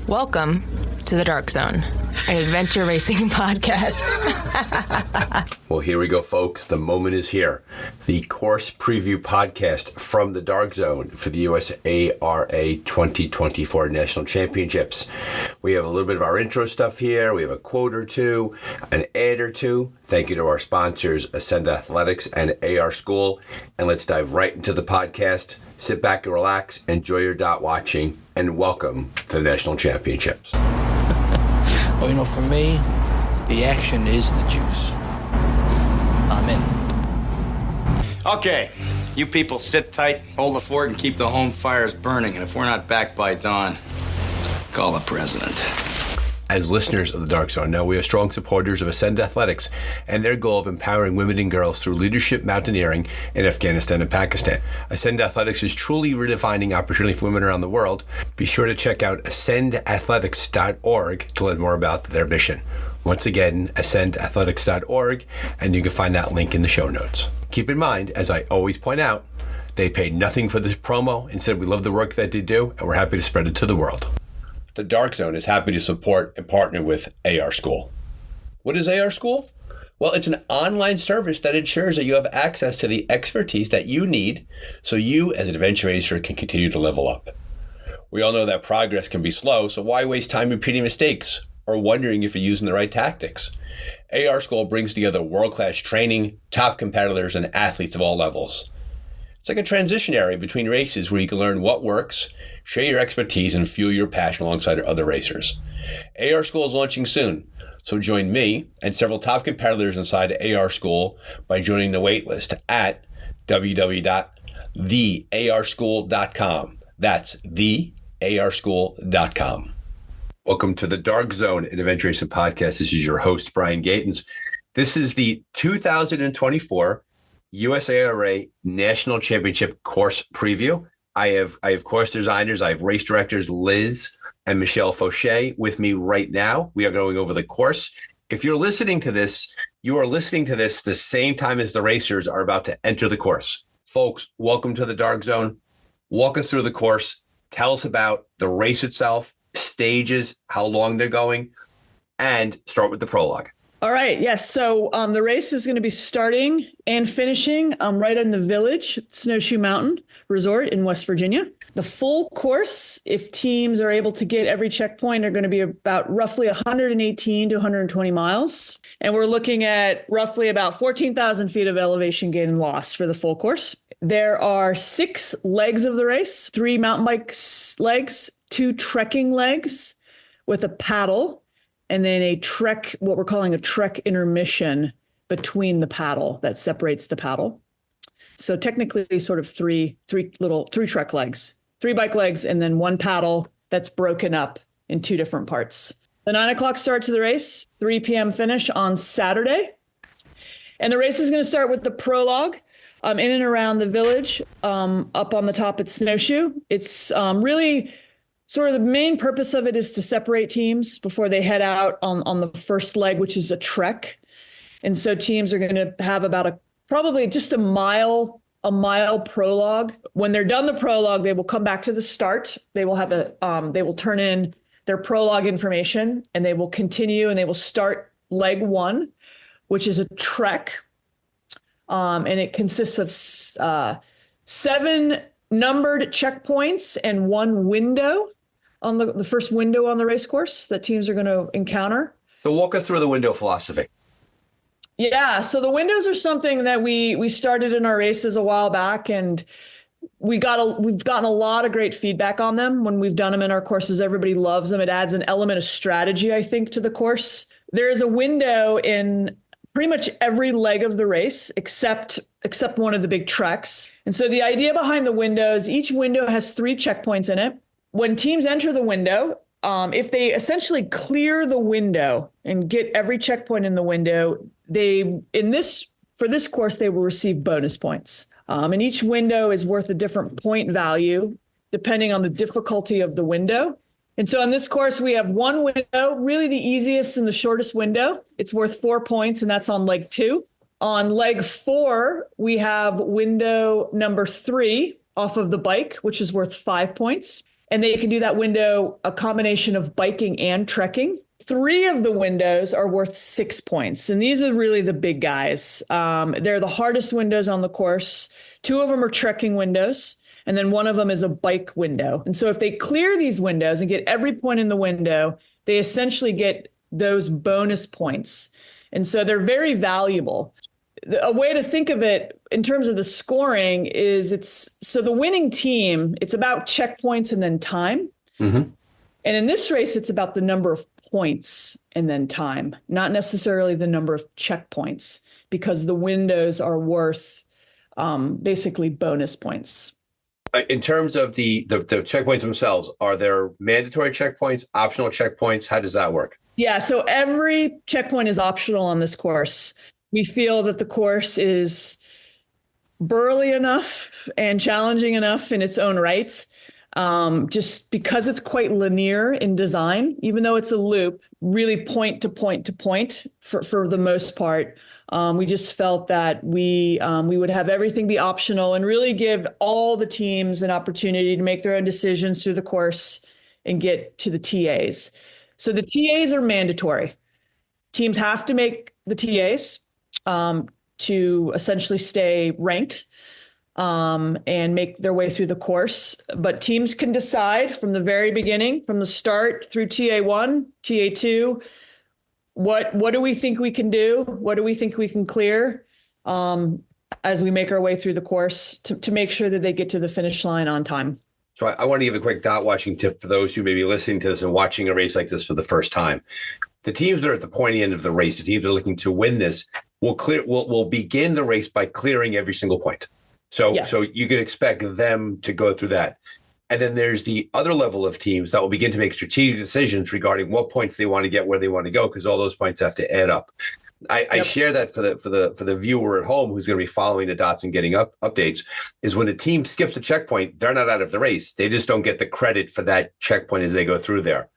Welcome to the Dark Zone, an adventure racing podcast. Well, here we go, folks. The moment is here. The course preview podcast from the Dark Zone for the USARA 2024 National Championships. We have a little bit of our intro stuff here. We have a quote or two, an ad or two. Thank you to our sponsors, Ascend Athletics and AR School. And let's dive right into the podcast. Sit back and relax, enjoy your dot watching, and welcome to the National Championships. Well, for me, the action is the juice. I'm in. Okay, you people sit tight, hold the fort, and keep the home fires burning. And if we're not back by dawn, call the president. As listeners of the Dark Zone know, we are strong supporters of Ascend Athletics and their goal of empowering women and girls through leadership mountaineering in Afghanistan and Pakistan. Ascend Athletics is truly redefining opportunity for women around the world. Be sure to check out ascendathletics.org to learn more about their mission. Once again, ascendathletics.org, and you can find that link in the show notes. Keep in mind, as I always point out, they paid nothing for this promo. Instead, we love the work that they do, and we're happy to spread it to the world. The Dark Zone is happy to support and partner with AR School. What is AR School? Well, it's an online service that ensures that you have access to the expertise that you need so you as an adventure racer can continue to level up. We all know that progress can be slow, so why waste time repeating mistakes or wondering if you're using the right tactics? AR School brings together world-class training, top competitors, and athletes of all levels. It's like a transition area between races where you can learn what works, share your expertise, and fuel your passion alongside other racers. AR School is launching soon, so join me and several top competitors inside AR School by joining the waitlist at www.thearschool.com. That's thearschool.com. Welcome to the Dark Zone, an adventure racing podcast. This is your host, Brian Gatens. This is the 2024 USARA National Championship course preview. I have course designers, I have race directors Liz and Michelle Faucher with me right now. We are going over the course. If you're listening to this, you are listening to this the same time as the racers are about to enter the course. Folks, welcome to the Dark Zone. Walk us through the course. Tell us about the race itself, stages, how long they're going, and start with the prologue. All right. Yes. So the race is going to be starting and finishing right in the Village Snowshoe Mountain Resort in West Virginia. The full course, if teams are able to get every checkpoint, are going to be about roughly 118 to 120 miles. And we're looking at roughly about 14,000 feet of elevation gain and loss for the full course. There are 6 legs of the race, 3 mountain bike legs, 2 trekking legs with a paddle, and then a trek, what we're calling a trek intermission between the paddle that separates the paddle. So technically sort of three trek legs, 3 bike legs, and then 1 paddle that's broken up in 2 different parts. The 9 o'clock start to the race, 3 p.m. finish on Saturday. And the race is going to start with the prologue in and around the Village, up on the top at Snowshoe. It's really sort of the main purpose of it is to separate teams before they head out on the first leg, which is a trek. And so teams are going to have about probably just a mile prologue. When they're done the prologue, they will come back to the start. They will have they will turn in their prologue information, and they will continue, and they will start leg 1, which is a trek. And it consists of 7 numbered checkpoints and 1 window on the first window on the race course that teams are going to encounter. So walk us through the window philosophy. Yeah, so the windows are something that we started in our races a while back, and we've gotten a lot of great feedback on them when we've done them in our courses. Everybody loves them. It adds an element of strategy, I think, to the course. There is a window in pretty much every leg of the race except one of the big treks. And so the idea behind the windows, each window has 3 checkpoints in it. When teams enter the window, if they essentially clear the window and get every checkpoint in the window, for this course, they will receive bonus points. And each window is worth a different point value depending on the difficulty of the window. And so on this course, we have 1 window, really the easiest and the shortest window. It's worth 4 points, and that's on leg 2. On leg 4, we have window number 3 off of the bike, which is worth 5 points. And they can do that window a combination of biking and trekking. 3 of the windows are worth 6 points. And these are really the big guys. They're the hardest windows on the course. 2 of them are trekking windows. And then 1 of them is a bike window. And so if they clear these windows and get every point in the window, they essentially get those bonus points. And so they're very valuable. A way to think of it in terms of the scoring is so the winning team, it's about checkpoints and then time. Mm-hmm. And in this race, it's about the number of points and then time, not necessarily the number of checkpoints, because the windows are worth basically bonus points. In terms of the checkpoints themselves, are there mandatory checkpoints, optional checkpoints? How does that work? Yeah, so every checkpoint is optional on this course. We feel that the course is burly enough and challenging enough in its own right, just because it's quite linear in design, even though it's a loop, really point to point to point for the most part. We just felt that we would have everything be optional and really give all the teams an opportunity to make their own decisions through the course and get to the TAs. So the TAs are mandatory. Teams have to make the TAs to essentially stay ranked and make their way through the course. But teams can decide from the very beginning, from the start through TA1, TA2, what do we think we can do? What do we think we can clear as we make our way through the course to make sure that they get to the finish line on time? So I want to give a quick dot watching tip for those who may be listening to this and watching a race like this for the first time. The teams that are at the pointy end of the race, the teams that are looking to win this, will begin the race by clearing every single point. So you can expect them to go through that. And then there's the other level of teams that will begin to make strategic decisions regarding what points they want to get, where they want to go, because all those points have to add up. I share that for the viewer at home who's going to be following the dots and getting updates, is when a team skips a checkpoint, they're not out of the race. They just don't get the credit for that checkpoint as they go through there.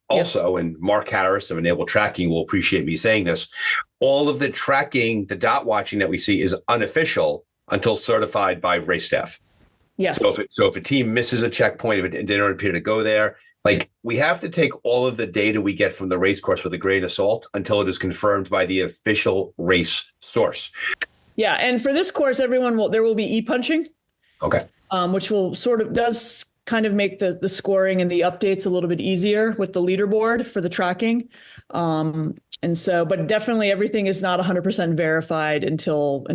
Also, and Mark Harris of Enable Tracking will appreciate me saying this, all of the tracking, the dot watching that we see is unofficial until certified by race staff. Yes. So if a team misses a checkpoint, if it didn't appear to go there, we have to take all of the data we get from the race course with a grain of salt until it is confirmed by the official race source. Yeah. And for this course, there will be e-punching. Okay. Which will does kind of make the scoring and the updates a little bit easier with the leaderboard for the tracking. But definitely everything is not 100% verified until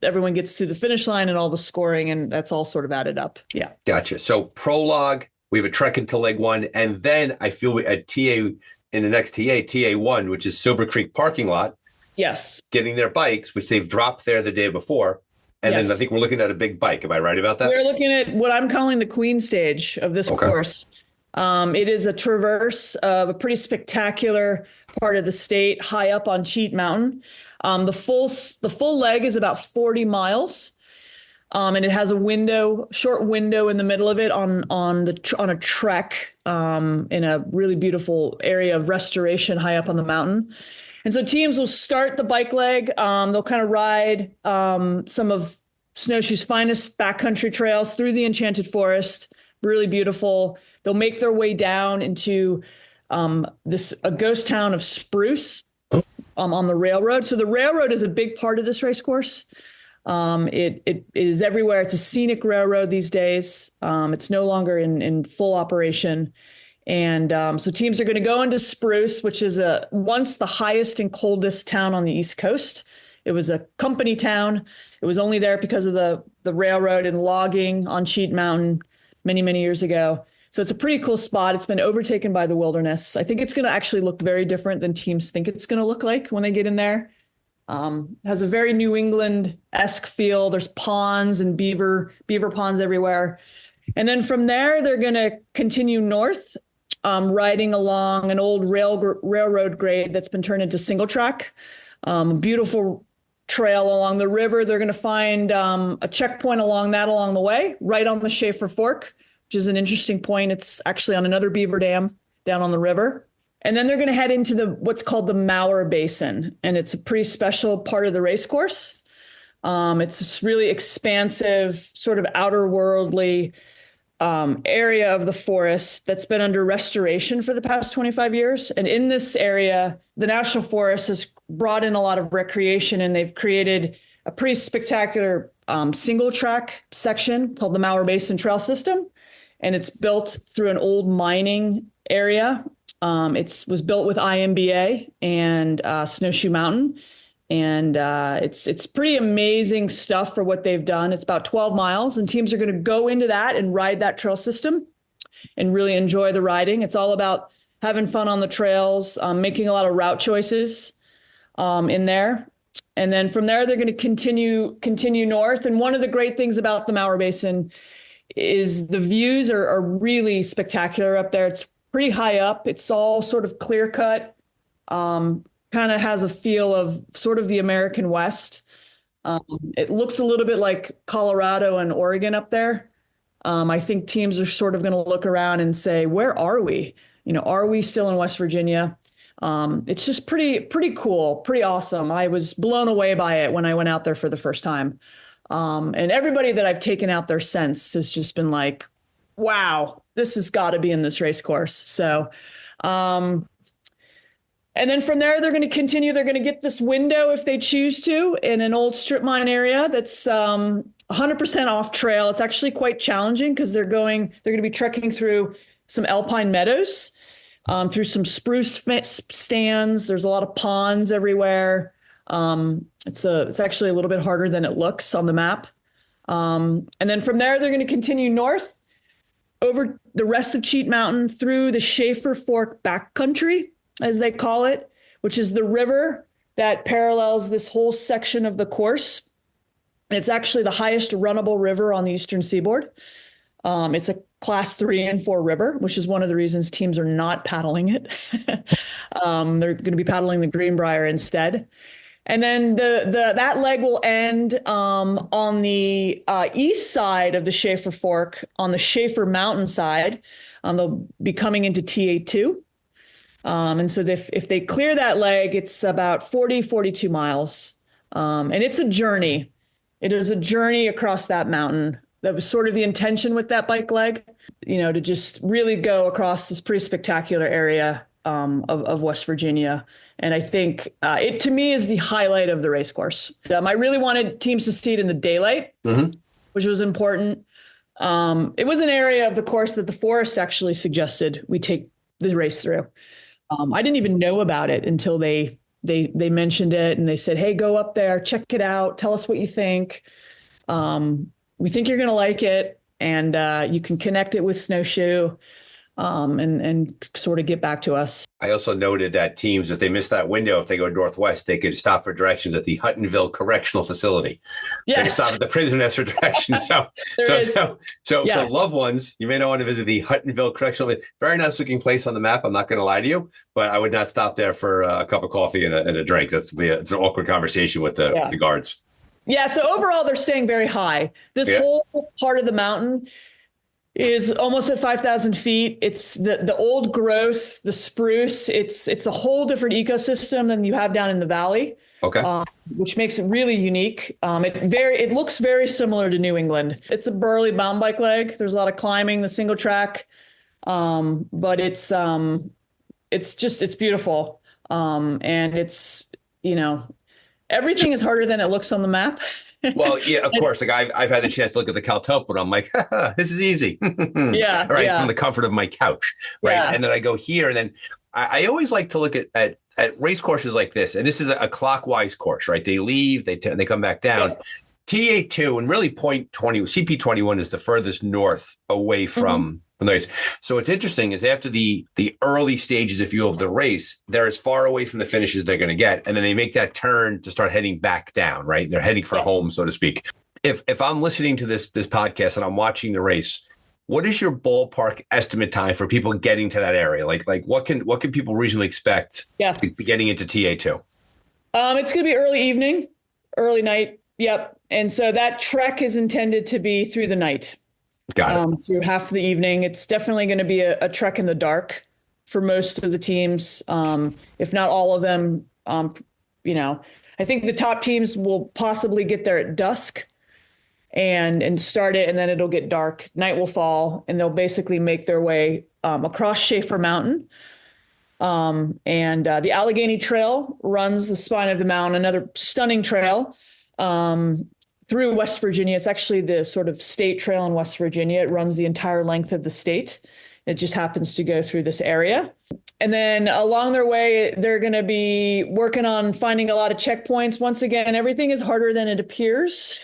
everyone gets to the finish line and all the scoring, and that's all sort of added up. Yeah. Gotcha. So prologue, we have a trek into leg 1, and then I feel at TA in the next TA1, which is Silver Creek parking lot. Yes. Getting their bikes, which they've dropped there the day before. And then I think we're looking at a big bike. Am I right about that? We're looking at what I'm calling the Queen stage of this course. It is a traverse of a pretty spectacular part of the state, high up on Cheat Mountain. The full leg is about 40 miles, and it has a short window in the middle of it on a trek in a really beautiful area of restoration high up on the mountain. And so teams will start the bike leg. They'll kind of ride some of Snowshoe's finest backcountry trails through the Enchanted Forest. Really beautiful. They'll make their way down into a ghost town of Spruce on the railroad. So the railroad is a big part of this race course. It is everywhere. It's a scenic railroad these days. It's no longer in full operation. And so teams are going to go into Spruce, which is once the highest and coldest town on the East Coast. It was a company town. It was only there because of the railroad and logging on Cheat Mountain many, many years ago. So it's a pretty cool spot. It's been overtaken by the wilderness. I think it's going to actually look very different than teams think it's going to look like when they get in there. Has a very New England-esque feel. There's ponds and beaver ponds everywhere. And then from there, they're going to continue north, riding along an old railroad grade that's been turned into single track. Beautiful trail along the river. They're going to find a checkpoint along the way, right on the Schaefer Fork, which is an interesting point. It's actually on another beaver dam down on the river. And then they're going to head into what's called the Mower Basin. And it's a pretty special part of the race course. It's this really expansive, sort of outer worldly area of the forest that's been under restoration for the past 25 years. And in this area, the National Forest has brought in a lot of recreation, and they've created a pretty spectacular single track section called the Mauer Basin Trail System. And it's built through an old mining area. It was built with IMBA and Snowshoe Mountain. And it's pretty amazing stuff for what they've done. It's about 12 miles, and teams are going to go into that and ride that trail system and really enjoy the riding. It's all about having fun on the trails, making a lot of route choices in there. And then from there, they're going to continue north. And one of the great things about the Mauer Basin is the views are really spectacular up there. It's pretty high up. It's all sort of clear cut. Kind of has a feel of sort of the American West. It looks a little bit like Colorado and Oregon up there. I think teams are sort of going to look around and say, where are we? Are we still in West Virginia? It's just pretty cool, pretty awesome. I was blown away by it when I went out there for the first time. And everybody that I've taken out there since has just been like, wow, this has got to be in this race course. So, and then from there, they're going to continue. They're going to get this window, if they choose to, in an old strip mine area that's 100% off trail. It's actually quite challenging because they're going to be trekking through some alpine meadows, through some spruce stands. There's a lot of ponds everywhere. It's actually a little bit harder than it looks on the map. And then from there, they're going to continue north over the rest of Cheat Mountain through the Schaefer Fork backcountry, as they call it, which is the river that parallels this whole section of the course. And it's actually the highest runnable river on the eastern seaboard. It's a class 3 and 4 river, which is one of the reasons teams are not paddling it. They're going to be paddling the Greenbrier instead. And then that leg will end on the east side of the Schaefer Fork, on the Schaefer Mountain side. They'll be coming into TA2. And so if they clear that leg, it's about 42 miles. And it's a journey. It is a journey across that mountain. That was sort of the intention with that bike leg, to just really go across this pretty spectacular area of West Virginia. And I think it, to me, is the highlight of the race course. I really wanted teams to see it in the daylight, which was important. It was an area of the course that the forest actually suggested we take the race through. I didn't even know about it until they mentioned it, and they said, hey, go up there, check it out, tell us what you think. We think you're going to like it, and you can connect it with Snowshoe and sort of get back to us. I also noted that teams, if they miss that window, if they go northwest, they could stop for directions at the Huttonville Correctional Facility. Yes. They can stop at the prison for directions. So loved ones, you may not want to visit the Huttonville Correctional. Very nice looking place on the map. I'm not going to lie to you, but I would not stop there for a cup of coffee and a drink. It's an awkward conversation with the guards. Yeah. So overall, they're staying very high. This whole part of the mountain is almost at 5,000 feet. It's the old growth, the spruce. It's a whole different ecosystem than you have down in the valley. Okay. Which makes it really unique. It looks very similar to New England. It's a burly mountain bike leg. There's a lot of climbing, the single track, but it's beautiful. And it's, everything is harder than it looks on the map. Well, yeah, of course. Like I've had the chance to look at the Caltop, but I'm like, this is easy. Yeah. Right. Yeah. From the comfort of my couch. Right. Yeah. And then I go here, and then I always like to look at race courses like this. And this is a clockwise course, right? They leave, they come back down. Yeah. TA2 and really point 20, CP21 is the furthest north away from the race. So what's interesting is after the early stages, if you will, of the race, they're as far away from the finish as they're going to get. And then they make that turn to start heading back down, right? They're heading for home, so to speak. If I'm listening to this podcast and I'm watching the race, what is your ballpark estimate time for people getting to that area? Like what can people reasonably expect getting into TA2? It's going to be early evening, early night. Yep. And so that trek is intended to be through the night. Got it. Through half the evening. It's definitely going to be a trek in the dark for most of the teams, if not all of them. I think the top teams will possibly get there at dusk. and start it, and then it'll get dark. Night will fall, and they'll basically make their way across Schaefer Mountain. And the Allegheny Trail runs the spine of the mountain, another stunning trail through West Virginia. It's actually the sort of state trail in West Virginia. It runs the entire length of the state. It just happens to go through this area. And then along their way, they're going to be working on finding a lot of checkpoints. Once again, everything is harder than it appears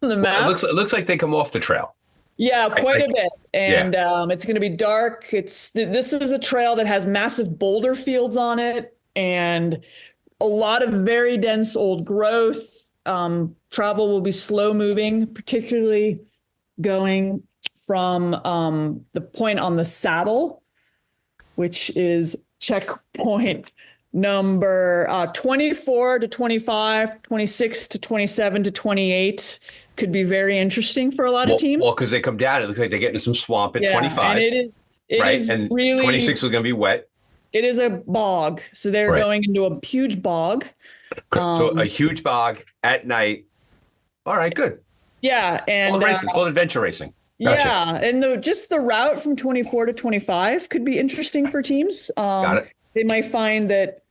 on the map. Well, it looks like they come off the trail. Yeah, quite a bit. And it's going to be dark. This is a trail that has massive boulder fields on it and a lot of very dense old growth. Travel will be slow moving, particularly going from the point on the saddle, which is checkpoint number 24 to 25, 26 to 27 to 28. Could be very interesting for a lot of teams. Well, because they come down, it looks like they get into some swamp at 25. And it right? is and really, 26 is going to be wet. It is a bog. So they're going into a huge bog. So a huge bog at night. All right, good. Yeah. And it's called adventure racing. Gotcha. Yeah. And just the route from 24 to 25 could be interesting for teams. Got it. They might find that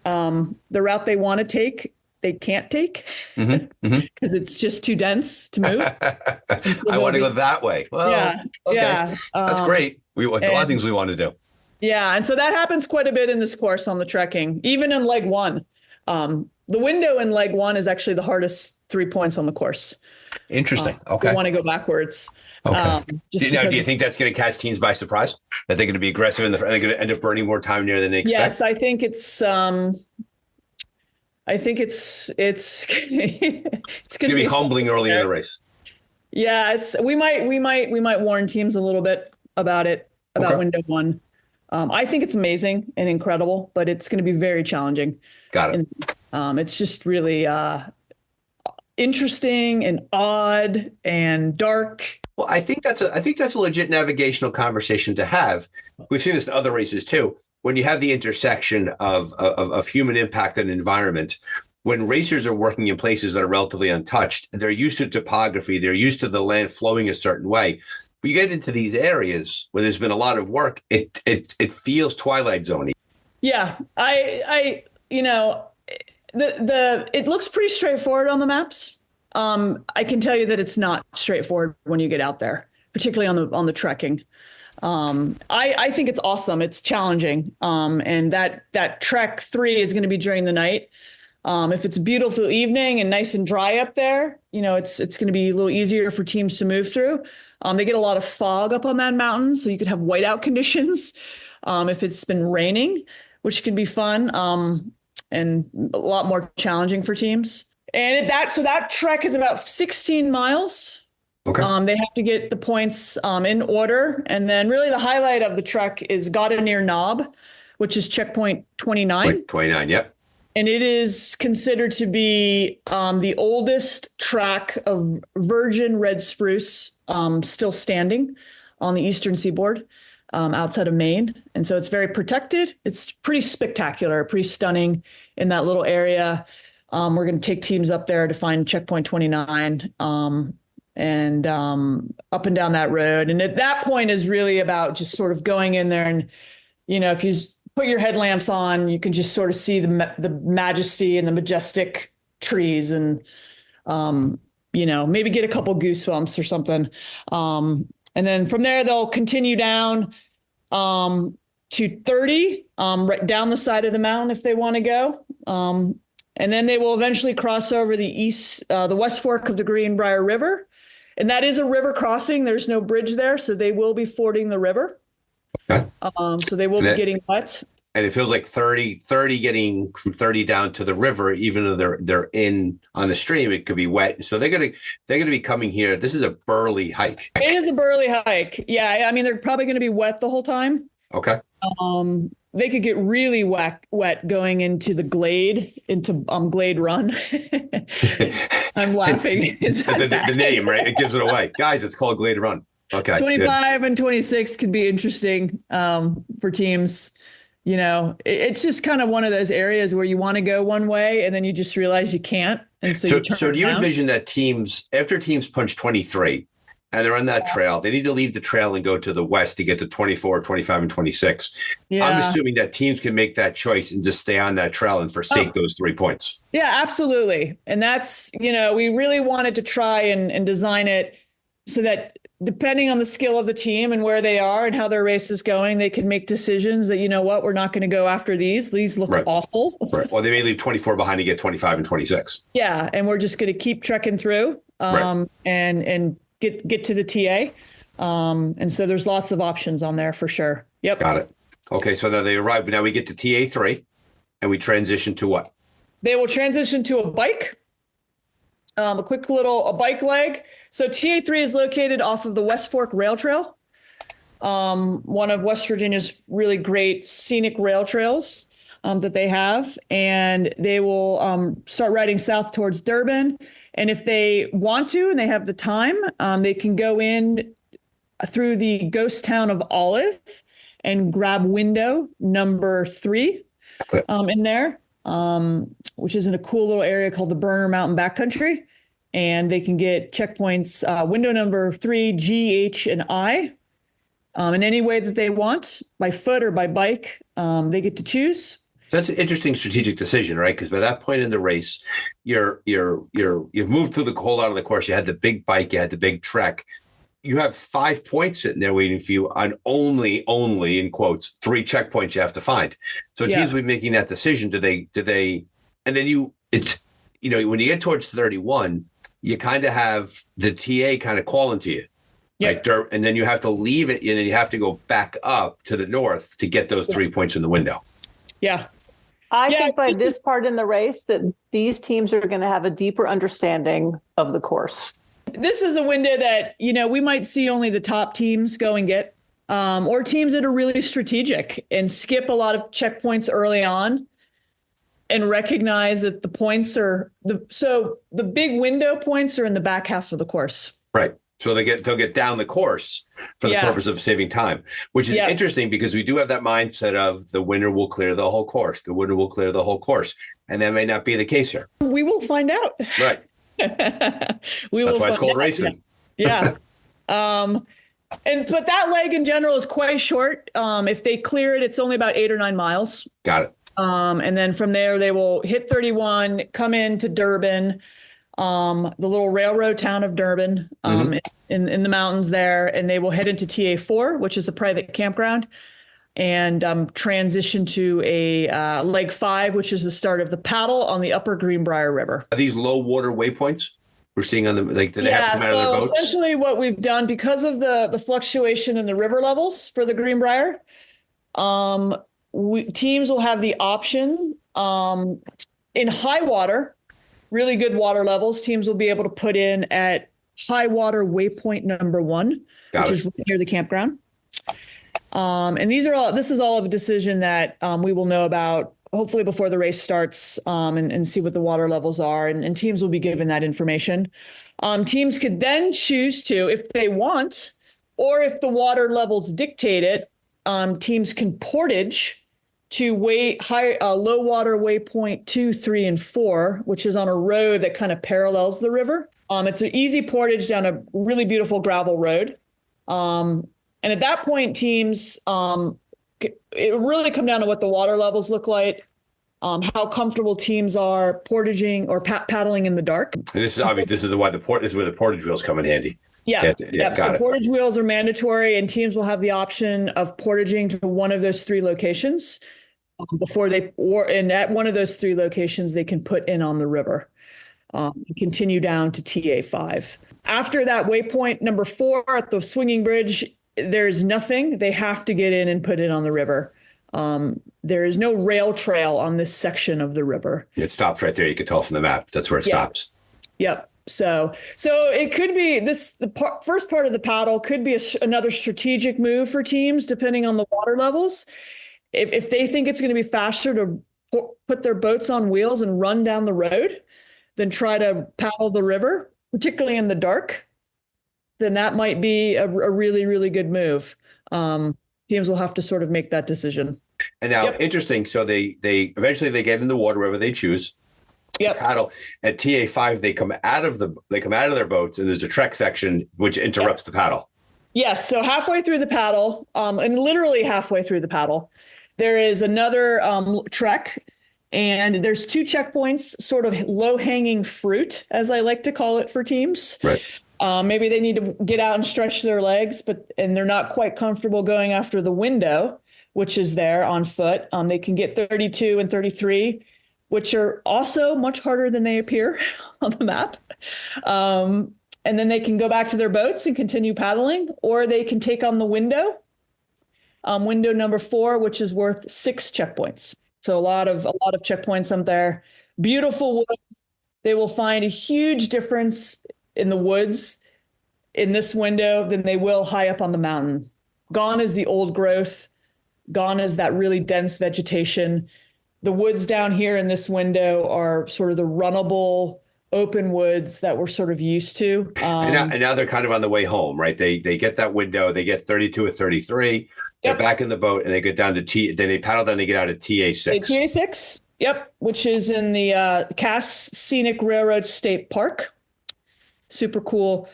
the route they want to take, they can't take because it's just too dense to move. So I want to go that way. Well, okay. That's great. A lot of things we want to do. Yeah. And so that happens quite a bit in this course on the trekking, even in leg one. The window in leg one is actually the hardest 3 points on the course. Interesting. Okay. You want to go backwards. Okay. Do you think that's going to catch teams by surprise? That they're going to be aggressive and they're going to end up burning more time near than they expect? Yes, I think it's it's going to be humbling early in the race. Yeah, we might warn teams a little bit about window one. I think it's amazing and incredible, but it's going to be very challenging. Got it. And, it's just really interesting and odd and dark. Well, I think that's a legit navigational conversation to have. We've seen this in other races too. When you have the intersection of human impact and environment, when racers are working in places that are relatively untouched, they're used to topography, they're used to the land flowing a certain way. But you get into these areas where there's been a lot of work, it feels Twilight Zone-y. Yeah, it looks pretty straightforward on the maps. I can tell you that it's not straightforward when you get out there, particularly on the trekking. I think it's awesome. It's challenging. And that trek 3 is going to be during the night. If it's a beautiful evening and nice and dry up there, it's going to be a little easier for teams to move through. They get a lot of fog up on that mountain, so you could have whiteout conditions if it's been raining, which can be fun and a lot more challenging for teams. And that trek is about 16 miles. Okay. They have to get the points in order. And then really the highlight of the trek is Gardenier Knob, which is checkpoint 29. 29, yep. And it is considered to be the oldest track of virgin red spruce still standing on the eastern seaboard outside of Maine. And so it's very protected. It's pretty spectacular, pretty stunning in that little area. We're going to take teams up there to find checkpoint 29 and up and down that road. And at that point is really about just sort of going in there and, if you put your headlamps on, you can just sort of see the majesty and the majestic trees and, maybe get a couple goosebumps or something. And then from there, they'll continue down to 30, right down the side of the mountain if they want to go. And then they will eventually cross over the west fork of the Greenbrier River. And that is a river crossing. There's no bridge there, so they will be fording the river. Okay. So they will be getting wet. And it feels like 30 getting from 30 down to the river, even though they're in on the stream, it could be wet. So they're gonna be coming here. This is a burly hike. It is a burly hike. Yeah, I mean they're probably going to be wet the whole time. Okay. They could get really wet going into the glade, into Glade Run. I'm laughing. The name, right? It gives it away. Guys, it's called Glade Run. Okay. 25 and 26 could be interesting for teams. It's just kind of one of those areas where you want to go one way and then you just realize you can't. And so you turn So do you around. envision that after teams punch 23 and they're on that trail, they need to leave the trail and go to the west to get to 24, 25, and 26. Yeah. I'm assuming that teams can make that choice and just stay on that trail and forsake those 3 points. Yeah, absolutely. And that's, we really wanted to try and design it so that depending on the skill of the team and where they are and how their race is going, they can make decisions that, we're not going to go after these. These look awful. Right. Well, they may leave 24 behind to get 25 and 26. Yeah. And we're just going to keep trekking through and get to the TA. And so there's lots of options on there for sure. Yep. Got it. Okay. So now they arrive. Now we get to TA3 and we transition to what? They will transition to a bike. A quick little bike leg. So TA3 is located off of the West Fork Rail Trail, one of West Virginia's really great scenic rail trails that they have. And they will start riding south towards Durban. And if they want to and they have the time, they can go in through the ghost town of Olive and grab window number 3 in there. Which is in a cool little area called the Burner Mountain Backcountry. And they can get checkpoints, window number 3, G, H, and I, in any way that they want, by foot or by bike. They get to choose. So that's an interesting strategic decision, right? Because by that point in the race, you've moved through the whole out of the course. You had the big bike, you had the big trek. You have 5 points sitting there waiting for you on only in quotes 3 checkpoints you have to find. So it's easily making that decision. Do they? And then when you get towards 31, you kind of have the TA kind of calling to you. Yep. Right? And then you have to leave it and then you have to go back up to the north to get those 3 points in the window. Yeah. I think by this part in the race that these teams are going to have a deeper understanding of the course. This is a window that, we might see only the top teams go and get, or teams that are really strategic and skip a lot of checkpoints early on and recognize that the points are the big window points are in the back half of the course. Right. So they'll get down the course for the purpose of saving time, which is interesting because we do have that mindset of the winner will clear the whole course. The winner will clear the whole course. And that may not be the case here. We will find out. Right. That's why it's called racing. Yeah. But that leg in general is quite short. If they clear it, it's only about 8 or 9 miles. Got it. And then from there, they will hit 31, come into Durban, the little railroad town of Durban, in the mountains there, and they will head into TA4, which is a private campground, and transition to a leg 5, which is the start of the paddle on the Upper Greenbrier River. Are these low water waypoints we're seeing on do they have to come out of their boats? Essentially what we've done, because of the fluctuation in the river levels for the Greenbrier, teams will have the option in high water, really good water levels. Teams will be able to put in at high water waypoint number 1, which is right near the campground. And this is all of a decision that we will know about hopefully before the race starts, and see what the water levels are. And teams will be given that information. Teams could then choose to, if they want, or if the water levels dictate it, teams can portage to low water waypoint 2, 3, and 4, which is on a road that kind of parallels the river. It's an easy portage down a really beautiful gravel road. And at that point, teams, it really come down to what the water levels look like, how comfortable teams are portaging or paddling in the dark. And this is obvious. This is where the portage wheels come in handy. Yeah. So portage wheels are mandatory, and teams will have the option of portaging to one of those 3 locations and at one of those 3 locations, they can put in on the river, continue down to TA5. After that waypoint number 4 at the swinging bridge, there's nothing. They have to get in and put it on the river. There is no rail trail on this section of the river. It stops right there. You can tell from the map. That's where it stops. Yep. So it could be first part of the paddle could be another strategic move for teams, depending on the water levels. If they think it's going to be faster to put their boats on wheels and run down the road than try to paddle the river, particularly in the dark, then that might be a really, really good move. Teams will have to sort of make that decision. And now, interesting. So they eventually they get in the water wherever they choose. Paddle at TA5. They come out of their boats, and there's a trek section which interrupts the paddle. Yes. So halfway through the paddle, and literally halfway through the paddle, there is another trek, and there's 2 checkpoints, sort of low-hanging fruit, as I like to call it for teams. Right. Maybe they need to get out and stretch their legs, and they're not quite comfortable going after the window, which is there on foot. They can get 32 and 33, which are also much harder than they appear on the map. And then they can go back to their boats and continue paddling, or they can take on the window, window number 4, which is worth 6 checkpoints. So a lot of checkpoints up there. Beautiful woods. They will find a huge difference in the woods in this window than they will high up on the mountain. Gone is the old growth. Gone is that really dense vegetation. The woods down here in this window are sort of the runnable, open woods that we're sort of used to. And now they're kind of on the way home, right? They get that window, they get 32 or 33, they're back in the boat, and they get down to then they paddle down, they get out at TA6. TA6, which is in the Cass Scenic Railroad State Park. Super cool.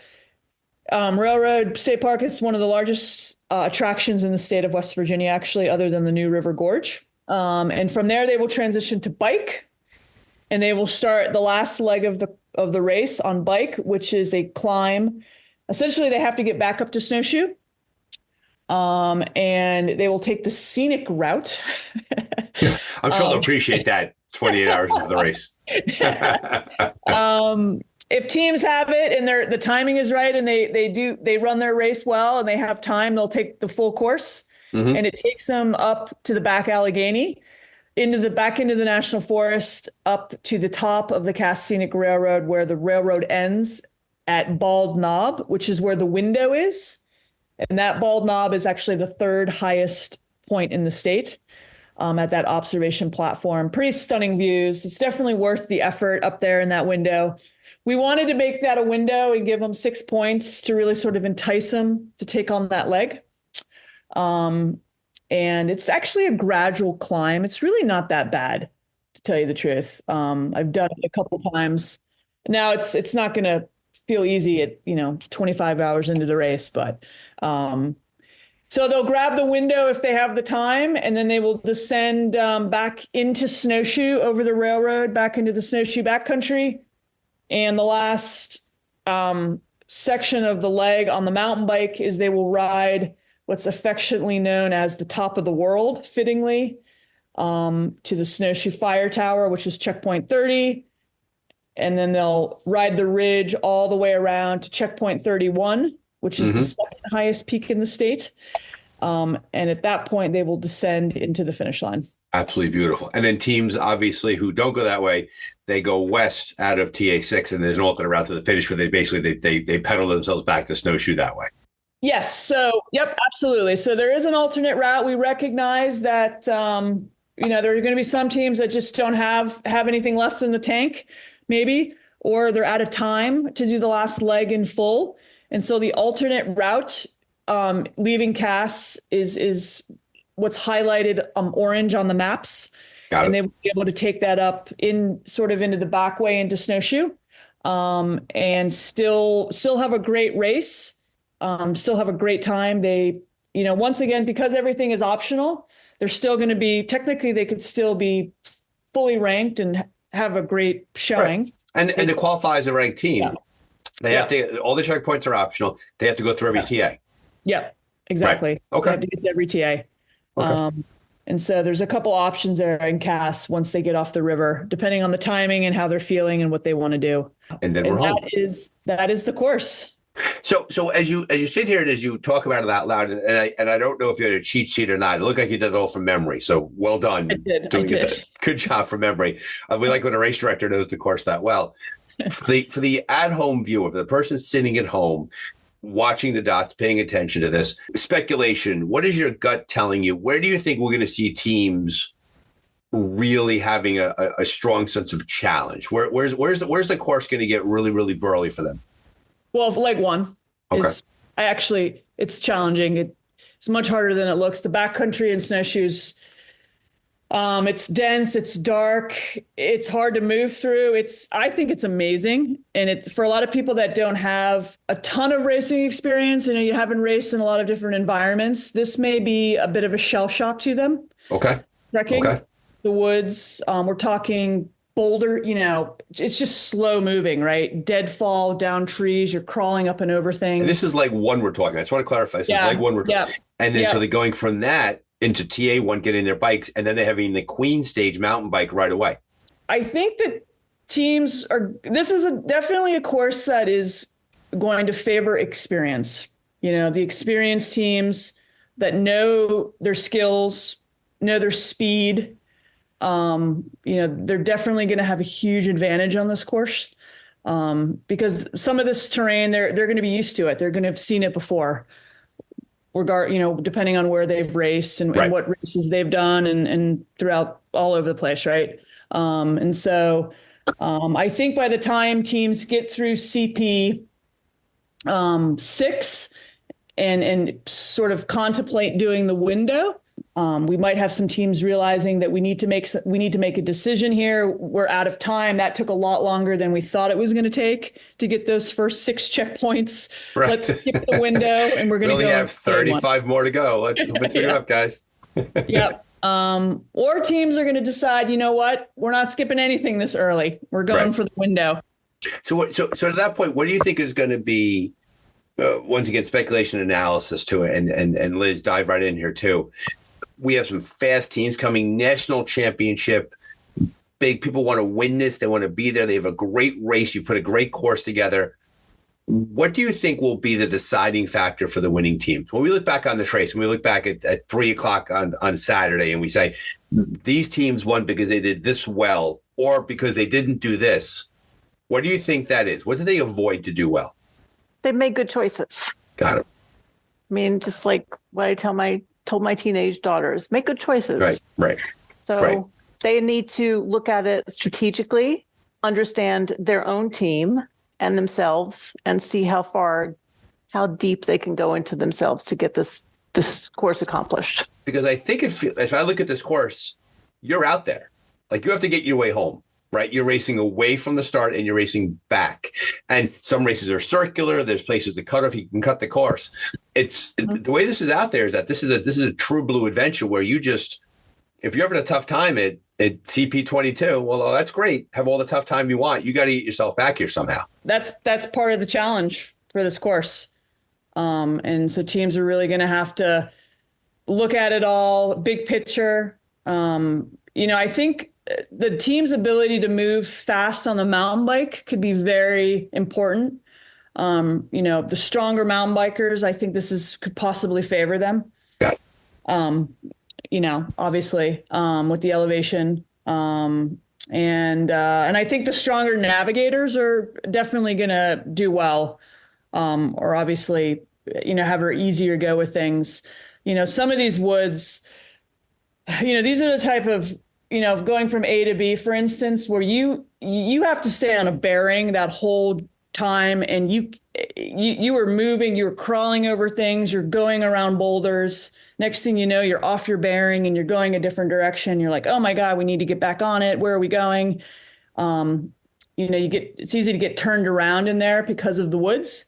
Railroad State Park is one of the largest attractions in the state of West Virginia, actually, other than the New River Gorge. And from there, they will transition to bike. And they will start the last leg of the race on bike, which is a climb. Essentially, they have to get back up to Snowshoe. And they will take the scenic route. I'm sure they'll appreciate that 28 hours of the race. If teams have it and the timing is right and they run their race well and they have time, they'll take the full course. Mm-hmm. And it takes them up to the back Allegheny, back into the National Forest, up to the top of the Cass Scenic Railroad, where the railroad ends at Bald Knob, which is where the window is. And that Bald Knob is actually the 3rd highest point in the state at that observation platform. Pretty stunning views. It's definitely worth the effort up there in that window. We wanted to make that a window and give them 6 points to really sort of entice them to take on that leg. And it's actually a gradual climb. It's really not that bad, to tell you the truth. I've done it a couple of times. Now it's not going to feel easy at 25 hours into the race, but so they'll grab the window if they have the time, and then they will descend back into Snowshoe over the railroad, back into the Snowshoe backcountry. And the last section of the leg on the mountain bike is they will ride what's affectionately known as the top of the world, fittingly, to the Snowshoe Fire Tower, which is checkpoint 30. And then they'll ride the ridge all the way around to checkpoint 31, which is the second highest peak in the state. And at that point, they will descend into the finish line. Absolutely beautiful. And then teams, obviously, who don't go that way, they go west out of TA6, and there's an alternate route to the finish where they basically they pedal themselves back to Snowshoe that way. Yes. So, yep, absolutely. So there is an alternate route. We recognize that, there are going to be some teams that just don't have anything left in the tank, maybe, or they're out of time to do the last leg in full. And so the alternate route leaving Cass is what's highlighted orange on the maps. And they will be able to take that up into the back way into Snowshoe and still have a great race. Still have a great time. They, once again, because everything is optional, they're still going to be, technically they could still be fully ranked and have a great showing. Right. And to qualify as a ranked team, they have to, all the checkpoints are optional. They have to go through every TA. Yeah, exactly. Right. Okay. They have to get to every TA. Okay. And so there's a couple options there in Cass once they get off the river, depending on the timing and how they're feeling and what they want to do. And then we're home. That is the course. So as you sit here and as you talk about it out loud, and I don't know if you had a cheat sheet or not. It looked like you did it all from memory. So well done. I did. Good job from memory. We like when a race director knows the course that well. For the at-home viewer, for the person sitting at home, watching the dots, paying attention to this, speculation, what is your gut telling you? Where do you think we're going to see teams really having a strong sense of challenge? Where's the course going to get really, really burly for them? Well, leg one is it's challenging. It's much harder than it looks. The backcountry and snowshoes It's dense, it's dark, it's hard to move through. I think it's amazing. And it's for a lot of people that don't have a ton of racing experience, you haven't raced in a lot of different environments, this may be a bit of a shell shock to them. Okay. Trekking, okay. The woods, we're talking boulder, it's just slow moving, right? Deadfall down trees, you're crawling up and over things. And this is leg one we're talking. I just want to clarify. This is leg one we're talking. And then so they're going from that into TA1, getting their bikes, and then they're having the Queen Stage mountain bike right away. I think that this is definitely a course that is going to favor experience. The experienced teams that know their skills, know their speed, they're definitely going to have a huge advantage on this course because some of this terrain, they're going to be used to it. They're going to have seen it before. Depending on where they've raced and what races they've done and throughout all over the place. Right. And so I think by the time teams get through CP 6 and sort of contemplate doing the window, we might have some teams realizing that we need to make a decision here. We're out of time. That took a lot longer than we thought it was going to take to get those first 6 checkpoints. Right. Let's skip the window, and we're going to go. We only have 35 more to go. Let's pick it up, guys. Yep. Or teams are going to decide, you know what? We're not skipping anything this early. We're going for the window. So to that point, what do you think is going to be? Once again, speculation analysis to it, and Liz, dive right in here too. We have some fast teams coming, national championship. Big people want to win this. They want to be there. They have a great race. You put a great course together. What do you think will be the deciding factor for the winning teams? When we look back on this race and we look back at 3:00 on Saturday and we say, these teams won because they did this well or because they didn't do this, what do you think that is? What did they avoid to do well? They made good choices. Got it. I mean, just like what I told my teenage daughters, make good choices. Right. So they need to look at it strategically, understand their own team and themselves, and see how deep they can go into themselves to get this course accomplished. Because I think as I look at this course, you're out there. Like you have to get your way home. Right. You're racing away from the start and you're racing back. And some races are circular. There's places to cut off. You can cut the course. It's the way this is out there is that this is a true blue adventure where you just, if you're having a tough time at CP22, well, that's great. Have all the tough time you want. You got to get yourself back here somehow. That's part of the challenge for this course. And so teams are really going to have to look at it all, big picture. I think the team's ability to move fast on the mountain bike could be very important. The stronger mountain bikers, I think could possibly favor them. Yeah. Obviously, with the elevation. And I think the stronger navigators are definitely going to do well, or obviously, have an easier go with things. Some of these woods, these are the type of, going from A to B, for instance, where you have to stay on a bearing that whole time, and you were moving, you were crawling over things, you're going around boulders. Next thing you know, you're off your bearing and you're going a different direction. You're like, oh my God, we need to get back on it. Where are we going? It's easy to get turned around in there because of the woods,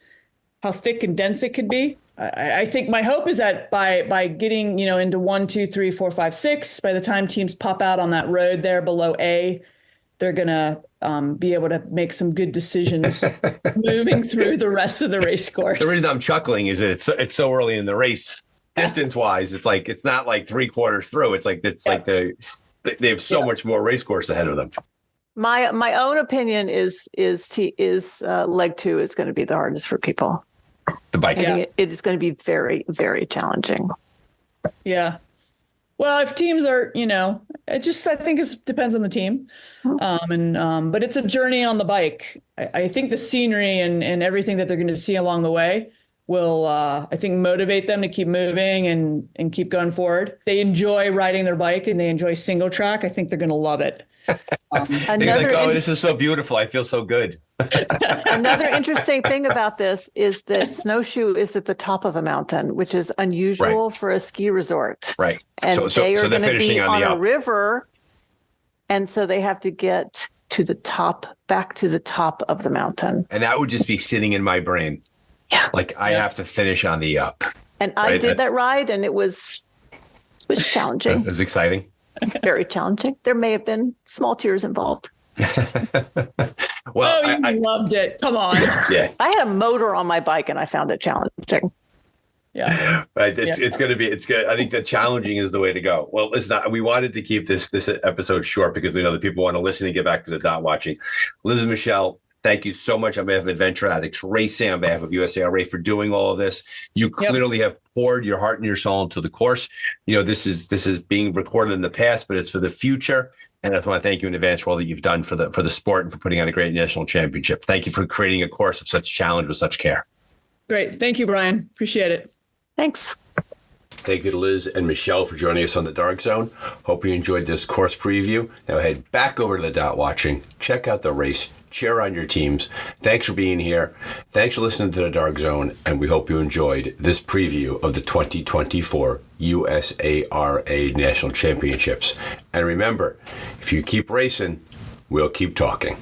how thick and dense it could be. I think my hope is that by getting, into 1, 2, 3, 4, 5, 6, by the time teams pop out on that road there below A, they're going to be able to make some good decisions moving through the rest of the race course. The reason I'm chuckling is that it's so early in the race, distance wise. It's like, it's not like 3/4 through. It's like they have so much more race course ahead of them. My own opinion is leg 2 is going to be the hardest for people. The bike. It is going to be very, very challenging. Yeah. Well, if teams are, I think it depends on the team. But it's a journey on the bike. I think the scenery and everything that they're going to see along the way will, I think, motivate them to keep moving and keep going forward. They enjoy riding their bike and they enjoy single track. I think they're going to love it. They're like, oh, this is so beautiful. I feel so good. Another interesting thing about this is that snowshoe is at the top of a mountain, which is unusual for a ski resort. Right. And they are they're going to finishing be on on the a up. river, and so they have to get to the top, back to the top of the mountain. And that would just be sitting in my brain. Yeah. Like I have to finish on the up. And I Right. did that ride, and it was challenging. It was exciting. Very challenging. There may have been small tears involved. Well, you loved it. Come on. yeah. I had a motor on my bike, and I found it challenging. Yeah. Right. It's going to be, I think that challenging is the way to go. Well, listen, we wanted to keep this episode short because we know that people want to listen and get back to the dot watching. Liz and Michelle, thank you so much on behalf of Adventure Addicts Racing, on behalf of USARA for doing all of this. You clearly have poured your heart and your soul into the course. You know, this is being recorded in the past, but it's for the future. And I just want to thank you in advance for all that you've done for the sport and for putting on a great national championship. Thank you for creating a course of such challenge with such care. Great. Thank you, Brian. Appreciate it. Thanks. Thank you to Liz and Michelle for joining us on the Dark Zone. Hope you enjoyed this course preview. Now head back over to the dot watching, check out the race, cheer on your teams. Thanks for being here. Thanks for listening to the Dark Zone, and we hope you enjoyed this preview of the 2024 USARA National Championships. And remember, if you keep racing, we'll keep talking.